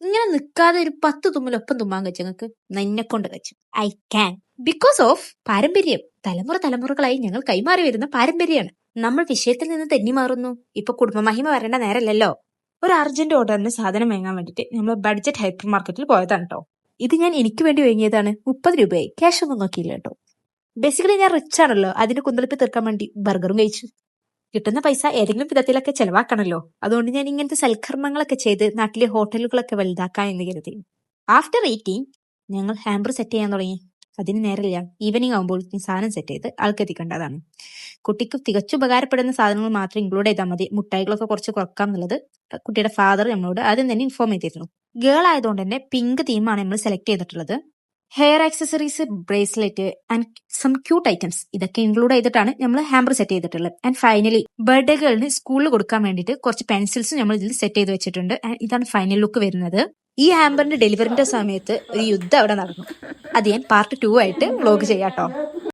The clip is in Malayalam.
ഇങ്ങനെ നിൽക്കാതെ ഒരു 10 തുമ്മലൊപ്പം തുമ്മാൻ കഴിച്ചു ഞങ്ങൾക്ക്. എന്നെ കൊണ്ട് കഴിച്ചു. I can. ബിക്കോസ് ഓഫ് പാരമ്പര്യം. തലമുറകളായി ഞങ്ങൾ കൈമാറി വരുന്ന പാരമ്പര്യമാണ്. നമ്മൾ വിഷയത്തിൽ നിന്ന് തെന്നി മാറുന്നു. ഇപ്പൊ കുടുംബമഹിമ വരേണ്ട നേരമല്ലല്ലോ. ഒരു അർജന്റ് ഓർഡറിന് സാധനം വാങ്ങാൻ വേണ്ടിട്ട് നമ്മൾ ബഡ്ജറ്റ് ഹൈപ്പർ മാർക്കറ്റിൽ പോയതാണ് കേട്ടോ. ഇത് ഞാൻ എനിക്ക് വേണ്ടി വാങ്ങിയതാണ്. 30 രൂപയായി. ക്യാഷ് ഒന്നും നോക്കിയില്ല കേട്ടോ. ബേസിക്കലി ഞാൻ റിച്ച് ആണല്ലോ. അതിന് കുന്തളിപ്പ് തീർക്കാൻ വേണ്ടി ബർഗറും കഴിച്ചു. കിട്ടുന്ന പൈസ ഏതെങ്കിലും വിധത്തിലൊക്കെ ചെലവാക്കണല്ലോ. അതുകൊണ്ട് ഞാൻ ഇങ്ങനത്തെ സൽക്കർമ്മങ്ങളൊക്കെ ചെയ്ത് നാട്ടിലെ ഹോട്ടലുകളൊക്കെ വലുതാക്കാം എന്ന് കരുതി. ആഫ്റ്റർ ഈറ്റിംഗ് ഞങ്ങൾ ഹാമ്പർ സെറ്റ് ചെയ്യാൻ തുടങ്ങി. അതിന് നേരമില്ല. ഈവനിങ് ആകുമ്പോൾ സാധനം സെറ്റ് ചെയ്ത് ആൾക്കെത്തിക്കേണ്ടതാണ്. കുട്ടിക്ക് തികച്ചു ഉപകാരപ്പെടുന്ന സാധനങ്ങൾ മാത്രം ഇൻക്ലൂഡ് ചെയ്താൽ മതി. മുട്ടായികളൊക്കെ കുറച്ച് കുറക്കാം എന്നുള്ളത് കുട്ടിയുടെ ഫാദർ നമ്മളോട് ആദ്യം തന്നെ ഇൻഫോം ചെയ്തിരുന്നു. ഗേൾ ആയതുകൊണ്ട് തന്നെ പിങ്ക് തീമാണ് നമ്മൾ സെലക്ട് ചെയ്തിട്ടുള്ളത്. Hair accessories, bracelet and some cute items ഇതൊക്കെ ഇൻക്ലൂഡ് ചെയ്തിട്ടാണ് നമ്മൾ ഹാമ്പർ സെറ്റ് ചെയ്തിട്ടുള്ളത്. ആൻഡ് ഫൈനലി ബർത്ത്ഡേ ഗേളിന് സ്കൂളിൽ കൊടുക്കാൻ വേണ്ടിയിട്ട് കുറച്ച് പെൻസിൽസ് നമ്മൾ ഇതിൽ സെറ്റ് ചെയ്ത് വെച്ചിട്ടുണ്ട്. ഇതാണ് ഫൈനൽ ലുക്ക് വരുന്നത്. ഈ ഹാമ്പറിന്റെ ഡെലിവറിന്റെ സമയത്ത് ഒരു യുദ്ധം അവിടെ നടന്നു. അത് ഞാൻ പാർട്ട് 2 ആയിട്ട് വ്ലോഗ് ചെയ്യാട്ടോ.